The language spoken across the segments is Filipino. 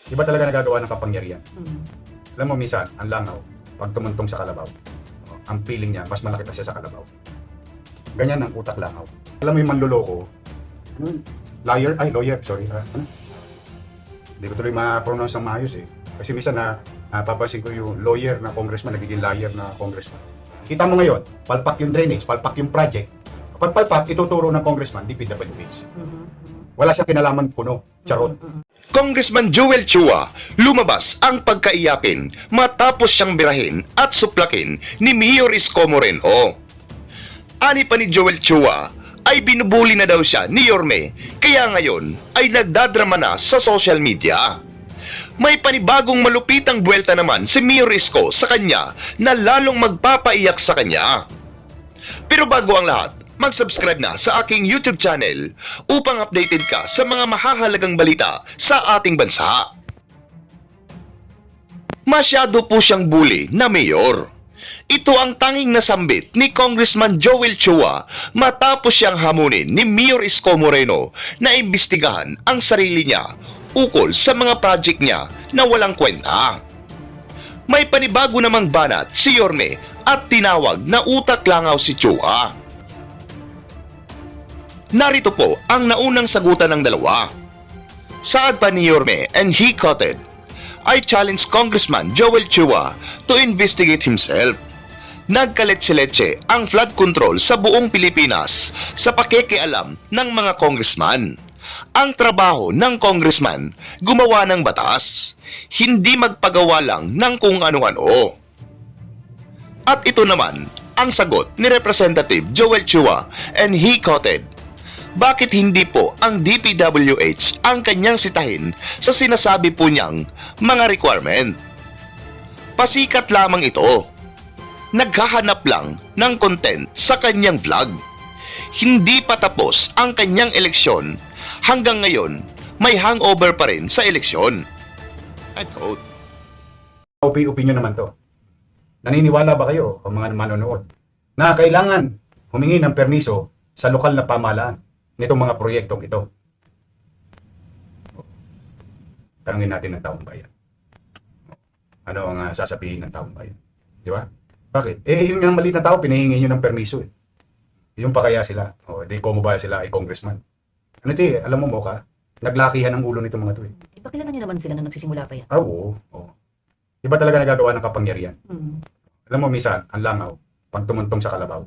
Iba talaga nagagawa ng kapangyarihan. Mm. Alam mo, minsan, ang langaw, pag tumuntong sa kalabaw, ang feeling niya, mas malaki pa siya sa kalabaw. Ganyan ang utak langaw. Alam mo yung manloloko, ano yun? Lawyer, sorry. Ano? Hindi ko tuloy ma-pronounce ang maayos eh. Kasi minsan papasin ko yung lawyer na congressman, nagiging liar na congressman. Kita mo ngayon, palpak yung drainage, palpak yung project. Kapag palpak, ituturo ng congressman, DPWH. Wala siyang kinalaman puno, charot. Congressman Joel Chua, lumabas ang pagkaiyakin matapos siyang birahin at suplakin ni Mayor Isko Moreno. Ani pa ni Joel Chua ay binubuli na daw siya ni Yorme, kaya ngayon ay nagdadrama na sa social media. May panibagong malupitang buwelta naman si Mayor Isko sa kanya na lalong magpapaiyak sa kanya. Pero bago ang lahat, mag-subscribe na sa aking YouTube channel upang updated ka sa mga mahahalagang balita sa ating bansa. Masyado po siyang bully na mayor. Ito ang tanging nasambit ni Congressman Joel Chua matapos siyang hamunin ni Mayor Isko Moreno na imbestigahan ang sarili niya ukol sa mga project niya na walang kwenta. May panibago namang banat si Yorme at tinawag na utak langaw si Chua. Narito po ang naunang sagutan ng dalawa. Saad pa ni Yorme and he quoted, "I challenge Congressman Joel Chua to investigate himself. Nagkaletse-letse ang flood control sa buong Pilipinas sa pakikialam ng mga congressman. Ang trabaho ng congressman, gumawa ng batas, hindi magpagawa lang ng kung ano-ano." At ito naman ang sagot ni Representative Joel Chua and he quoted, "Bakit hindi po ang DPWH ang kanyang sitahin sa sinasabi po niyang mga requirement? Pasikat lamang ito. Naghahanap lang ng content sa kanyang vlog. Hindi pa tapos ang kanyang eleksyon, hanggang ngayon may hangover pa rin sa eleksyon." End quote. Opinion naman to. Naniniwala ba kayo, o mga manonood, na kailangan humingi ng permiso sa lokal na pamahalaan nitong mga proyektong ito? Tanungin natin ng taong bayan. Ano ang sasabihin ng taong bayan? Di ba? Bakit? Yung maliit na tao, pinahingi nyo ng permiso eh. Yung pa kaya sila? Di ko mo ba sila ay congressman? Ano ito alam mo ka? Naglakihan ang ulo nito mga to eh. Ipakilala niyo naman sila nung nagsisimula pa yan. Oo. Iba talaga nagagawa ng kapangyarihan. Mm. Alam mo, minsan, ang langaw, pag tumuntong sa kalabaw,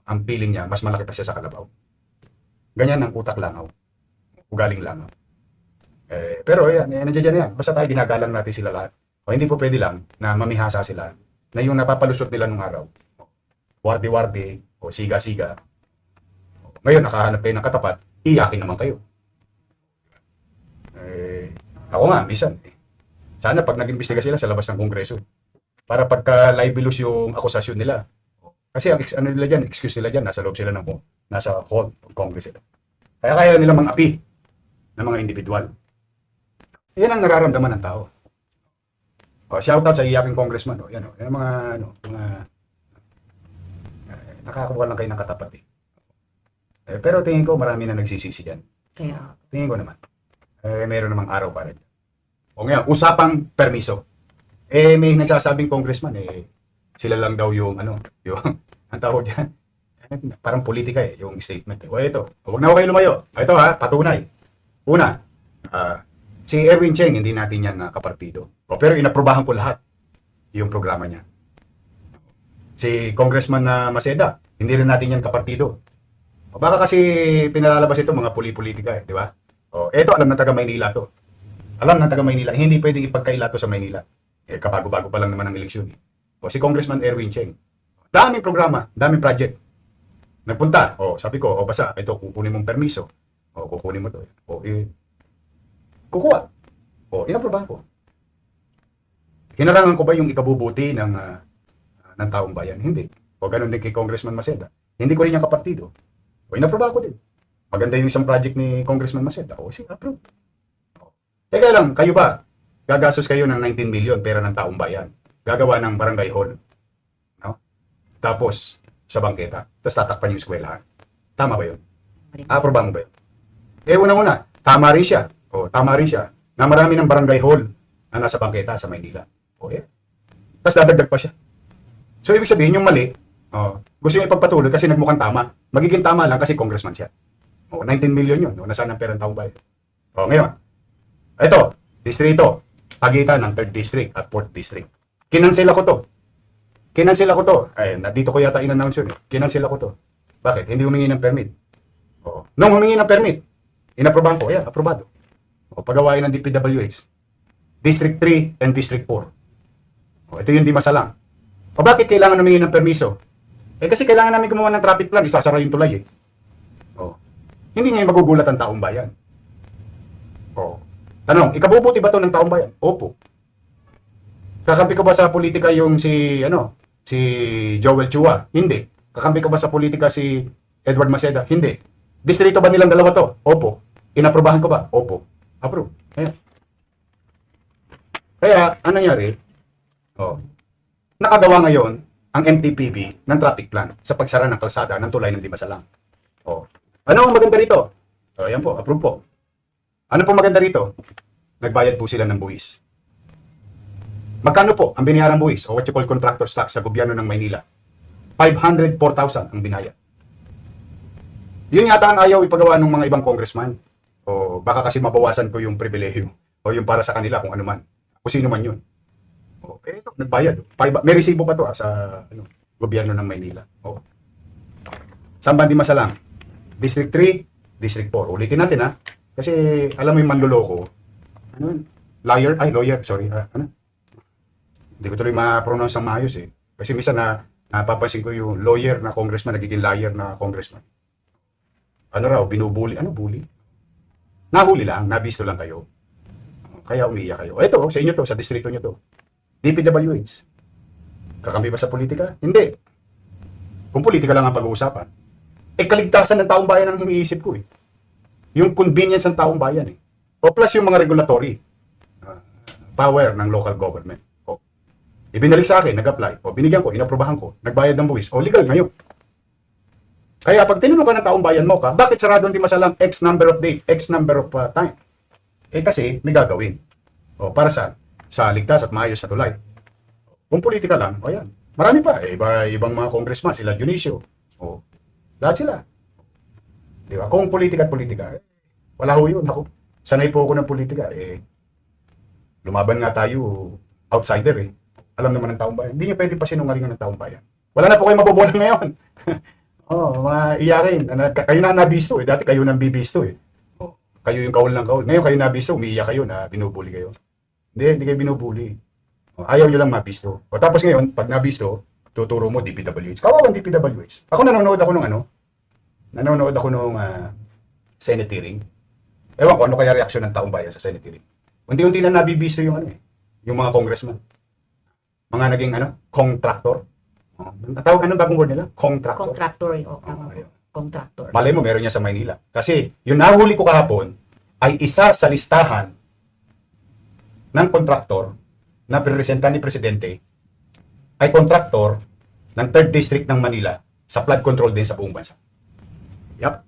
ang feeling niya, mas malaki pa siya sa kalabaw. Ganyan ang utak langaw. Ugaling langaw. Pero nandiyan yan. Basta tayo ginagalang natin sila lahat. Hindi po pwede lang na mamihasa sila na yung napapalusot nila nung araw. Wardi-wardi o siga-siga. Ngayon, nakahanap kayo ng katapat, iyakin naman kayo. Ako nga, minsan. Sana pag nag-imbestiga sila sa labas ng Kongreso. Para pagka-libelous yung akusasyon nila. Kasi ang ano nila dyan, excuse nila dyan, nasa loob sila nasa hall of Congress. Kaya nila mang-api ng mga individual. Yan ang nararamdaman ng tao. Shoutout sa iyaking congressman. Yan mga nakakuha lang kayo ng katapat eh. Pero tingin ko marami na nagsisisi yan. Kaya, Tingin ko naman. Meron namang araw para dyan. Ngayon, usapang permiso. May nagsasabing congressman sila lang daw yung ang tawag dyan. Parang politika yung statement. Ito, huwag na kayo lumayo. Ito patunay. Una, si Erwin Cheng, hindi natin yan kapartido. Pero inaprobahan ko lahat yung programa niya. Si Congressman Maceda, hindi rin natin yan kapartido. Baka kasi pinalalabas ito mga politika di ba? Ito alam ng taga Maynila to. Alam ng taga Maynila, hindi pwedeng ipagkaila to sa Maynila. Kabago-bago pa lang naman ang eleksyon. Si Congressman Erwin Cheng. Daming programa, daming project. Nagpunta, sabi ko, basta, ito, kukunin mong permiso. Kukunin mo to. Kukuha. Inaprobahan ko. Hinarangan ko ba yung ikabubuti ng taong bayan? Hindi. Ganun din kay Congressman Maceda. Hindi ko rin yung kapartido. Inaprobahan ko din. Maganda yung isang project ni Congressman Maceda. Sige, approve. Kaya lang, kayo ba? Gagastos kayo ng 19 million pera ng taong bayan. Gagawa ng barangay hall. No? Tapos, sa bangketa. Tapos tatakpan yung eskwelahan. Tama ba yun? Aprobahan mo ba yun? Una-una, tama rin siya. Tama rin siya. na marami ng barangay hall na nasa bangketa sa Maynila. O yan. Tapos dadagdag pa siya. So, ibig sabihin, yung mali, gusto niya ipagpatuloy kasi nagmukhang tama. Magiging tama lang kasi congressman siya. 19 million yun. Nasaan ang perang taong bayan? Ngayon, ito, distrito, pagitan ng 3rd District at 4th District. Kinansela ko to. Ay, dito ko yata in-announce yun. Kinansela ko to. Bakit? Hindi humingi ng permit. Nung humingi ng permit, inaprobahan ko. Ayan, aprobado. Pagawain ng DPWH. District 3 and District 4. Ito yung di masalang. Bakit kailangan humingi ng permiso? Kasi kailangan namin gumawa ng traffic plan. Isasara yung tulay Hindi ngayon magugulat ang taong bayan. Tanong, ikabubuti ba to ng taong bayan? Opo. Kakampi ko ba sa politika yung si Joel Chua? Hindi. Kakampi ko ba sa politika si Edward Maceda? Hindi. Distrito ba nilang dalawa to? Opo. Inaprobahan ko ba? Opo. Approve. Ayan. Kaya, ano nangyari? Nakagawa ngayon ang MTPB ng traffic plan sa pagsara ng kalsada ng tulay ng Dimasalang. Ano ang maganda rito? Ayan po, approve po. Ano po maganda rito? Nagbayad po sila ng buwis. Magkano po ang binayarang buwis o what you call contractor's tax sa gobyerno ng Maynila? 504,000 ang binayad. Yun yata ang ayaw ipagawa ng mga ibang congressman. O baka kasi mabawasan ko yung pribilehyo o yung para sa kanila kung ano man. Kung sino man yun. Ito, nagbayad. May resibo pa to sa gobyerno ng Maynila. Saan ba Dimasalang? District 3, District 4. Ulitin natin kasi alam mo yung manluloko. Lawyer, sorry. Hindi ko tuloy ma-pronounce ang maayos Kasi minsan napapansin ko yung lawyer na congressman, nagiging liar na congressman. Binubuli. Bully? Nahuli lang, nabisto lang kayo. Kaya umiiyak kayo. Ito, sa inyo to, sa distrito nyo to. DPWH. Kakampi ba sa politika? Hindi. Kung politika lang ang pag-uusapan. Kaligtasan ng taong bayan ang iniisip ko Yung convenience ng taong bayan O plus yung mga regulatory power ng local government. Ibinalik sa akin, nag-apply. Binigyan ko, inaprobahan ko, nagbayad ng buwis. Legal ngayon. Kaya pag tinanong ka ng taong bayan mo bakit sarado ang Dimasalang X number of day, X number of time? Kasi may gagawin. Para saan? Sa ligtas at maayos na tulay. Kung politika lang, yan. Marami pa. Ibang mga congressman, sila Dionisio. Lahat sila. Di ba? Kung politika at politika, wala ho yun. Sanay po ako ng politika. Lumaban nga tayo, outsider Alam naman ng taong bayan. Hindi nyo pwede pa sinungalingan ng taong bayan. Wala na po kayo mabobolang ngayon. Maiyakin. Kayo na nabisto Dati kayo nang bibisto Kayo yung kaul ng kaul. Ngayon kayo nabisto, umiiyak kayo na binubuli kayo. Hindi kayo binubuli. Ayaw nyo lang mabisto. Tapos ngayon, pag nabisto, tuturo mo DPWH. Kawawang DPWH. Nanonood ako nung Senate hearing. Ewan ko ano kaya reaksyon ng taong bayan sa Senate hearing. Unti-unti na nabibisto yung yung mga congressman. Mga naging contractor. Tawag bagong word nila? Contractor. Contractor. Malay mo, meron niya sa Maynila. Kasi yung nahuli ko kahapon ay isa sa listahan ng kontraktor na pinresentan ni Presidente ay kontraktor ng 3rd District ng Manila sa flood control din sa buong bansa. Yup.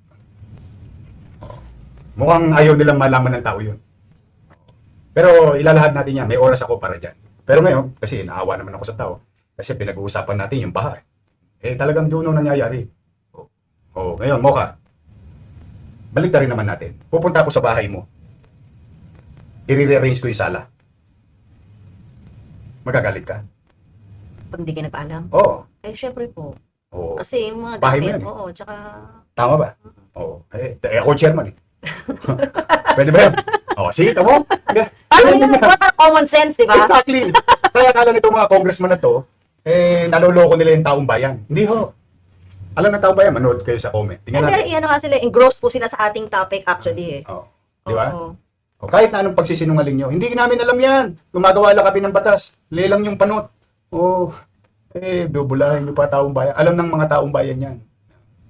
Mukhang ayaw nilang malaman ng tao yun. Pero ilalahad natin yan. May oras ako para dyan. Pero ngayon, kasi naawa naman ako sa tao, kasi pinag-uusapan natin yung bahay. Talagang doon nangyayari. Ngayon, Mocha, balik na rin naman natin. Pupunta ako sa bahay mo. I-rearrange ko yung sala. Magagalit ka? Pag hindi ka nagpaalam? Oo. Syempre po. Oo. Kasi yung mga Bahay mo gamit, yan tsaka... Tama ba? Oo. Ako chairman Pwede ba yan? Sige, tamo. Common sense, di ba? Exactly. Kaya akala nito mga congressman na to, naloloko nila yung taong bayan. Hindi ho. Alam ng taong bayan, manood kayo sa comment. Tingnan natin. Nga sila, engrossed po sila sa ating topic actually Di ba? Kahit na anong pagsisinungaling nyo, hindi namin alam yan. Gumagawa lang kami ng batas. Lelang yung panot. Bubulahin nyo pa taong bayan. Alam ng mga taong bayan yan.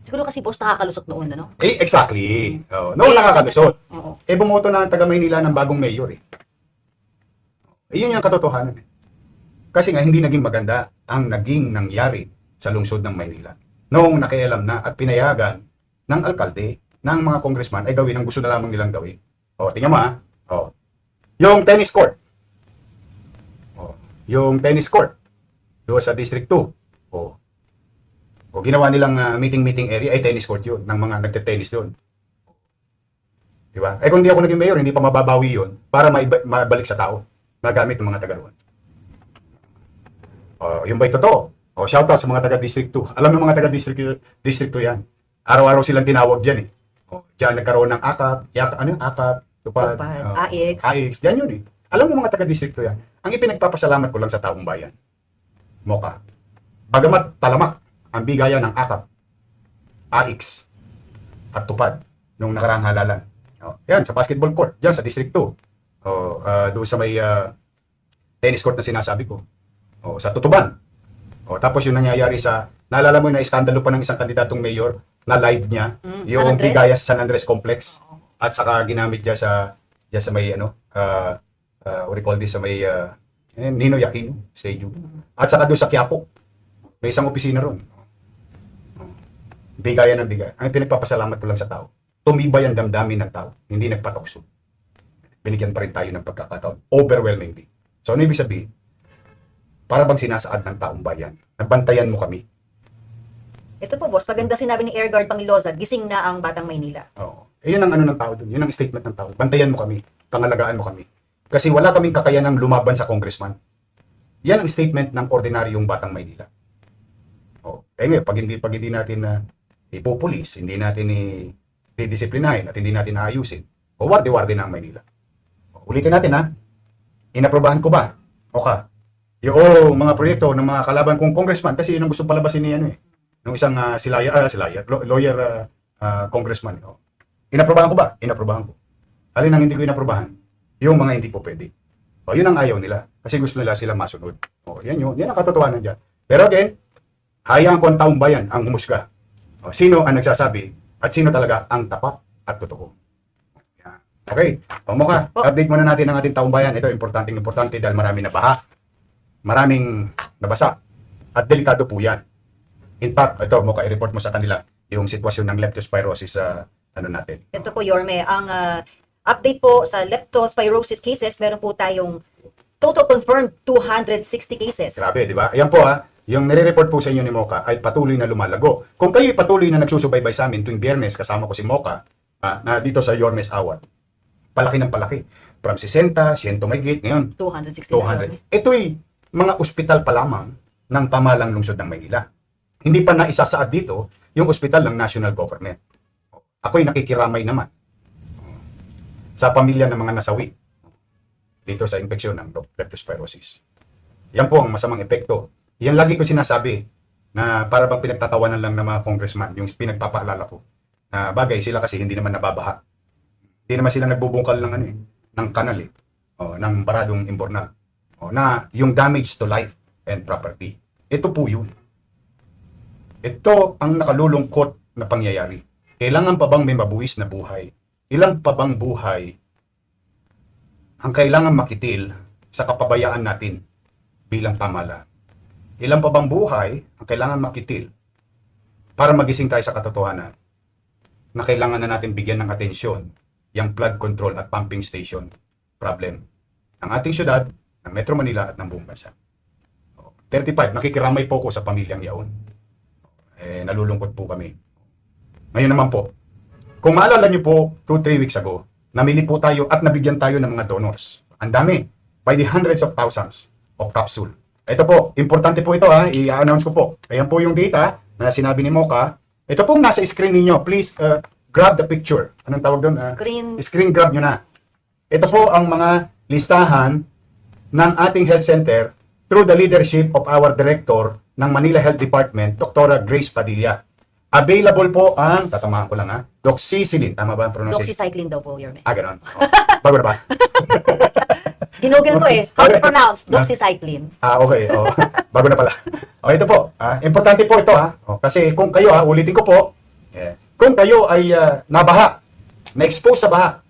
Siguro kasi boss nakakalusot noon, Exactly. Noon nakakalusot. Bumoto na ang taga Maynila ng bagong mayor Yun yung katotohanan Kasi nga hindi naging maganda ang naging nangyari sa lungsod ng Maynila. Noong nakialam na at pinayagan ng alkalde, ng mga congressman ay gawin ang gusto na lamang nilang gawin. Tingnan mo Yung tennis court. Oh, yung tennis court. Doon sa District 2. Oh. O ginawa nilang meeting area ay tennis court yun ng mga nagte-tennis doon. Di ba? Eh kung di ako naging mayor, hindi pa mababawi yun para mabalik sa tao na gamit ng mga taga roon. Oh, yung ba'y totoo? Oh, shout out sa mga taga District 2. Alam ng mga taga District 2 yan. Araw-araw silang tinawag diyan eh. Oh, diyan nagkaroon ng AKAP, tupad, AX, diyan yun eh. Alam ng mga taga District 2 yan. Ang ipinagpapasalamat ko lang sa taong bayan. Moka. Bagamat talamak ang bigayan ng AKAP, AX, at tupad nung nakaraang halalan. Oh, yan, sa basketball court, diyan sa District 2. Oh, doon sa may tennis court na sinasabi ko. Oh, sa Tutuban. Oh, tapos yung nangyayari naalala mo na iskandalo pa ng isang kandidatong mayor na live niya, yung San Andres? Bigayas San Andres Complex. At saka ginamit niya sa may what do you call this, sa may Ninoy Aquino Stadium. At saka doon sa Quiapo. May isang opisina ron. Bigayan ng bigay. Ang pinagpapasalamat ko lang sa tao. Tumibay ang damdamin ng tao. Hindi nagpatokso. Binigyan pa rin tayo ng pagkakataon. Overwhelmingly. So ano ibig sabihin? Para bang sinasaad ng taong bayan? Nabantayan mo kami. Ito po, boss, maganda sinabi ni Airguard Pangilosa, gising na ang Batang Maynila. Oo. Eh, yun ang ano ng tao dun. Yun ang statement ng tao. Bantayan mo kami. Pangalagaan mo kami. Kasi wala kaming kakayanang lumaban sa congressman. Yan ang statement ng ordinaryong Batang Maynila. Oh. Eh ngayon, pag hindi natin ipupulis, hindi natin didisiplinahin at hindi natin aayusin, o warde-warde na ang Maynila. O, ulitin natin ha. Inaprobahan ko ba? Okay. Yung mga proyekto ng mga kalaban kong congressman, kasi yun ang gusto palabasin ni nung isang lawyer congressman. Oh. Inaprobahan ko ba? Inaprobahan ko. Alin ang hindi ko inaprobahan? Yung mga hindi po pwede. O, yun ang ayaw nila. Kasi gusto nila sila masunod. O, yan yun. Yan ang katotohanan dyan. Pero again, hayaan ko ang taong bayan ang humusga. O, sino ang nagsasabi at sino talaga ang tapat at totoo. Yan. Okay. O, Mocha, update muna natin ang ating taong bayan. Ito, importante dahil marami na baha. Maraming nabasa. At delikado po yan. In fact, ito, Mocha, i-report mo sa kanila yung sitwasyon ng leptospirosis natin. Ito po, Yorme, ang update po sa leptospirosis cases, meron po tayong total confirmed 260 cases. Grabe, di ba? Ayan po yung nire-report po sa inyo ni Mocha ay patuloy na lumalago. Kung kayo patuloy na nagsusubaybay sa amin tuwing Biyernes, kasama ko si Mocha, na dito sa Yormes Awat, palaki ng palaki. From 60, 100 mahigit, ngayon 260 200. Ito'y mga ospital pa lamang ng pamalang lungsod ng Maynila. Hindi pa naisasaad dito yung ospital ng national government. Ako'y nakikiramay naman sa pamilya ng mga nasawi dito sa infeksyon ng leptospirosis. Yan po ang masamang epekto. Yan lagi ko sinasabi na para bang pinagtatawanan lang ng mga congressman, yung pinagpapaalala ko. Na bagay sila kasi hindi naman nababaha. Hindi naman sila nagbubungkal ng ng kanal ng baradong imbornal. Na yung damage to life and property. Ito po yun. Ito ang nakalulungkot na pangyayari. Kailangan pa bang may mabuwis na buhay? Ilang pa bang buhay ang kailangan makitil sa kapabayaan natin bilang pamahalaan? Ilang pa bang buhay ang kailangan makitil para magising tayo sa katotohanan na kailangan na natin bigyan ng atensyon yung flood control at pumping station problem ng ating syudad, ng Metro Manila at ng buong bansa. 35, nakikiramay po ko sa pamilyang yaon. Nalulungkot po kami. Ngayon naman po, kung maalala niyo po, 2-3 weeks ago, namili po tayo at nabigyan tayo ng mga donors. Ang dami, by the hundreds of thousands of capsule. Ito po, importante po ito i-announce ko po. Ayan po yung data na sinabi ni Mocha. Ito pong nasa screen ninyo. Please grab the picture. Anong tawag doon? Screen grab nyo na. Ito po ang mga listahan ng ating health center through the leadership of our director ng Manila Health Department, Dr. Grace Padilla. Available po ang, tatamaan ko lang doxycycline. Tama ba ang pronunciation? Doxycycline daw po, Yorme. Ganon. Bago na ba? Ginugil ko how to pronounce doxycycline. Okay. Bago na pala. Ito po. Importante po ito kasi kung kayo, ulitin ko po, kung kayo ay nabaha, na-expose sa baha,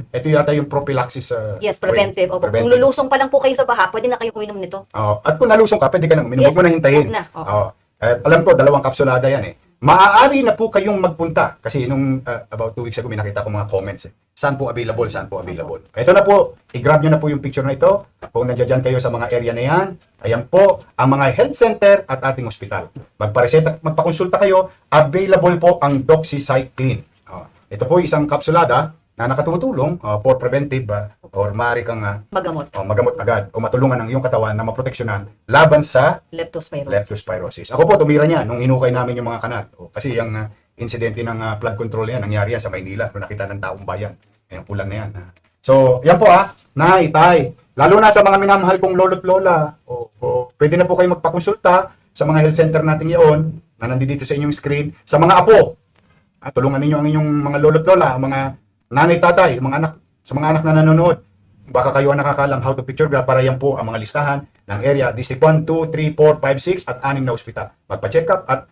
ito yata yung prophylaxis. Yes, preventive. Opo. Kung lulusong pa lang po kayo sa baha, pwede na kayo uminom nito. At kung nalusong ka, pwede ka nang uminom. Yes, Huwag mo na hintayin. huwag na. Alam ko, 2 kapsulada yan maaari na po kayong magpunta. Kasi nung about 2 weeks ago, may nakita ko mga comments. Saan po available, saan po available. Ito na po, i-grab nyo na po yung picture na ito. Kung nandiyan kayo sa mga area na yan, ayan po, ang mga health center at ating ospital. Magpareseta, magpakonsulta kayo, available po ang doxycycline. Ito po isang kapsulada na nakatutulong for preventive or maaari kang magamot agad o matulungan ng iyong katawan na maproteksyonan laban sa leptospirosis. Ako po, tumira niya nung inukay namin yung mga kanal. Kasi yung insidente ng flood control yan, nangyari yan sa Maynila, nung nakita ng taong bayan. Yung ulan na yan. So, yan po Nay, Tay, lalo na sa mga minamahal kong lolo't lola, pwede na po kayo magpakonsulta sa mga health center natin iyon na nandito sa inyong screen. Sa mga apo, tulungan ninyo ang inyong mga lolo't lola, mga nanay, tatay, mga anak, sa mga anak na nanonood. Baka kayo ang nakakalang how to picture graph para yan po ang mga listahan ng area. District 1, 2, 3, 4, 5, 6 at 6 na ospital. Magpa-check up at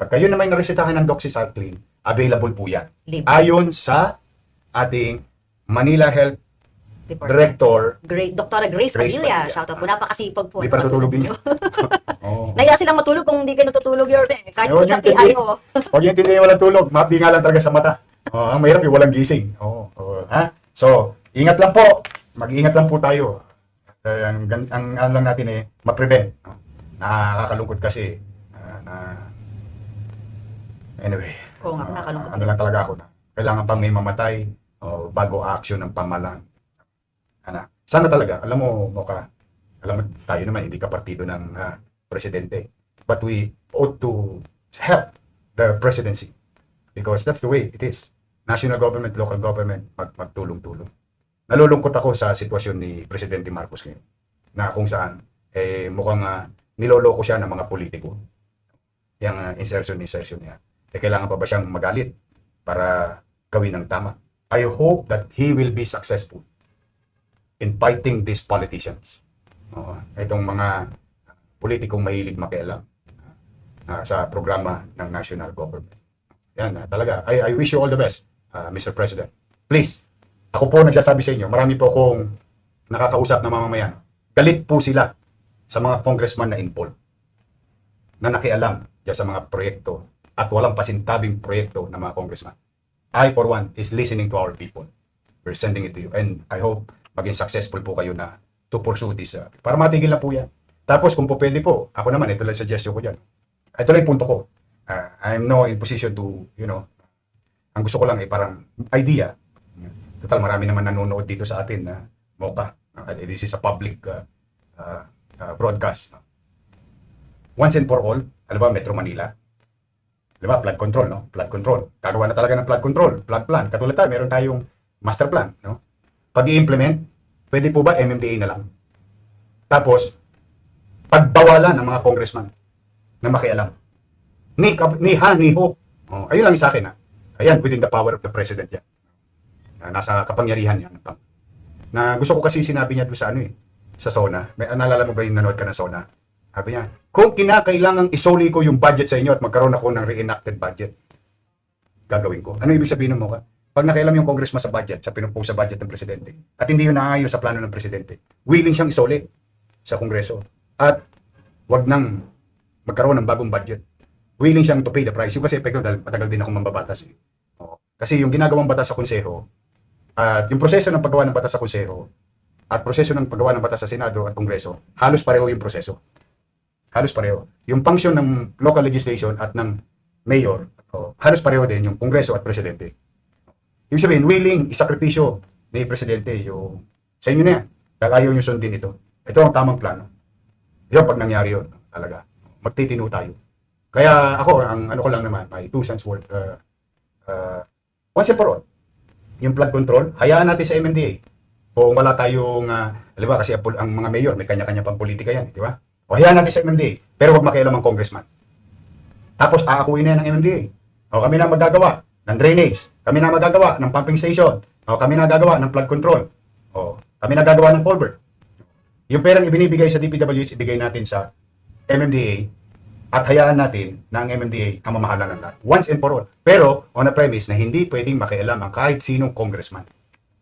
pag kayo na may naresetahan ng doxycycline, available po yan. Ayon sa ating Manila Health Director, Dr. Grace Padilla. Padilla. Shout out po, napakasipag po. Hindi pa natutulog din yun. Naya silang matulog kung hindi kayo natutulog yun. Kahit po Ayun, sa yung tindi. PIO. Huwag yung tindi walang tulog. Mapdi nga lang talaga sa mata. Ang mahirap yung walang gising. So, ingat lang po. Mag-ingat lang po tayo. Ang ano lang natin ma-prevent. Nakakalungkot kasi. Anyway. Oo nga, nakakalungkot. Ano lang talaga ako na. Kailangan pang may mamatay bago action ng pamalang. Sana talaga, alam mo, alam mo, tayo naman, hindi ka partido ng presidente. But we ought to help the presidency. Because that's the way it is. National government, local government, magtulong-tulong. Nalulungkot ako sa sitwasyon ni Presidente Marcos ngayon. Na kung saan, mukhang niloloko siya ng mga politiko. Yung insertion niya. Kailangan pa ba siyang magalit para gawin ng tama? I hope that he will be successful in fighting these politicians. Itong mga politikong mahilig makialam sa programa ng national government. Yan, talaga. I wish you all the best, Mr. President. Please, ako po nagsasabi sa inyo, marami po akong nakakausap na mamamayan. Galit po sila sa mga congressman na involved, na nakialam dyan sa mga proyekto at walang pasintabing proyekto ng mga congressman. I, for one, is listening to our people. We're sending it to you. And I hope maging successful po kayo na to pursue this. Para matigil na po yan. Tapos kung po pwede po, ako naman, ito lang suggestion ko dyan. Ito lang yung punto ko. I'm no in position to, ang gusto ko lang parang idea. Total, marami naman nanonood dito sa atin na MOCA. This is a public broadcast. Once and for all, alam ba, Metro Manila? Alam ba, flood control, no? Flood control. Gagawa na talaga ng flood control, flood plan. Katulad tayo, meron tayong master plan, no? Pag i-implement, pwede po ba MMDA na lang? Tapos, pagbawalan ng mga congressman na makialam. Ni ho. Ayun lang sa akin, Ayan, within the power of the president yan. Nasa kapangyarihan yan. Na gusto ko kasi sinabi niya doon sa sa SONA. Naalala mo ba yung nanood ka ng SONA? Sabi niya, kung kinakailangang isoli ko yung budget sa inyo at magkaroon ako ng reenacted budget, gagawin ko. Ano ibig sabihin mo ka? Pag nakialam yung congressman sa budget, sa pinupong sa budget ng presidente, at hindi yun naayon sa plano ng presidente, willing siyang isoli sa kongreso. At wag nang magkaroon ng bagong budget. Willing siyang to pay the price. Yung kasi epekto dahil matagal din ako mambabatas. Kasi yung ginagawang batas sa konseho, at yung proseso ng paggawa ng batas sa konseho, at proseso ng paggawa ng batas sa Senado at Kongreso, halos pareho yung proseso. Halos pareho. Yung function ng local legislation at ng mayor, halos pareho din yung Kongreso at Presidente. Ibig sabihin, willing isakripisyo ni Presidente yung sa inyo na yan. Dahil ayaw nyo sundin ito. Ito ang tamang plano. Yung pag nangyari yun, talaga, magtitino tayo. Kaya ako, ang ano ko lang naman, my 2 cents worth, once and for all, yung flood control, hayaan natin sa MMDA. Kung wala tayong, alam ba, kasi ang mga mayor, may kanya-kanya pang politika yan, di ba? O hayaan natin sa MMDA, pero huwag makialam ang congressman. Tapos, aakuin na yan ng MMDA. O kami na magagawa ng drainage, kami na magagawa ng pumping station, o kami na gagawa ng flood control, o kami na gagawa ng culvert. Yung perang ibinibigay sa DPWH, ibigay natin sa MMDA at hayaan natin na ang MMDA ang mamahalan ng lahat. Once and for all. Pero, on a premise na hindi pwedeng makialam ang kahit sinong congressman.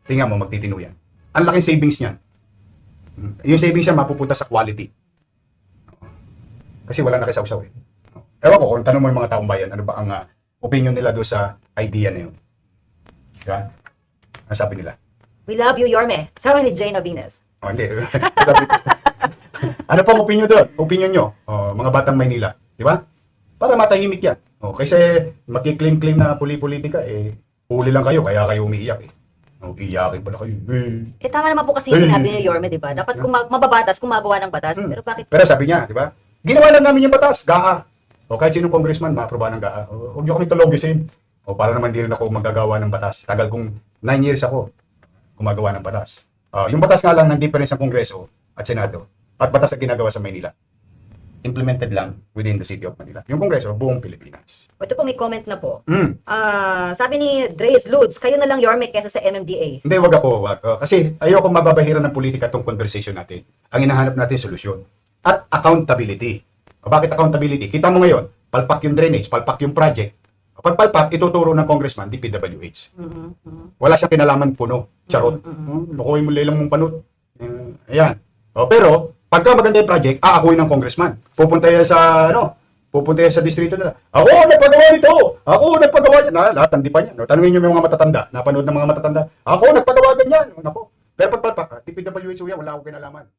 Tingnan mo, magtitino yan. Ang laking savings niyan. Yung savings niya mapupunta sa quality. Kasi wala na kisawsaw . Ewan ko, kung tanong mo yung mga taong bayan, ano ba ang opinion nila doon sa idea na yun? Diba? Ano sabi nila? We love you, Yorme. Sabi ni Jane Avines. Oh, hindi. Ano pang opinion doon? Opinion nyo, mga batang Maynila. Di ba? Para matahimik yan. Kasi makiklaim-claim na politika, huli lang kayo, kaya kayo umiiyak eh. Iyakin pala kayo. Tama naman po kasi yung sinabi ni Yorme, di ba? Dapat kung mababatas, gumagawa ng batas. Pero bakit? Pero sabi niya, di ba? Ginawa lang namin yung batas, GAA. Kahit sinong congressman, maaproba ng GAA. Huwag niyo kami tulogisin. Para naman di rin ako magagawa ng batas. Tagal kong 9 years ako gumagawa ng batas. Yung batas nga lang ng difference ng Kongreso at Senado at batas na ginagawa sa Maynila, implemented lang within the city of Manila. Yung Kongreso, buong Pilipinas. Ito po may comment na po. Sabi ni Dreis Ludes, kayo na lang Yorme kesa sa MMDA. Hindi, wag. Kasi ayoko mababahiran ng politika itong conversation natin. Ang hinahanap natin solusyon. At accountability. Bakit accountability? Kita mo ngayon, palpak yung drainage, palpak yung project. Pag palpak, ituturo ng congressman, DPWH. Wala siyang kinalaman puno. Charot. Lukuhin mo lelang mong panot. Ayan. Pero, pagka maganda yung project, aakuin ng congressman. Pupunta yan sa distrito nila. Ako nagpagawa nito! Ako nagpagawa yan! Lahat ang dipa niya. Tanungin niyo yung mga matatanda. Napanood ng mga matatanda. Ako nagpagawa ganyan. Nako. Pero pag palpak, DPWH yan, wala akong kinalaman.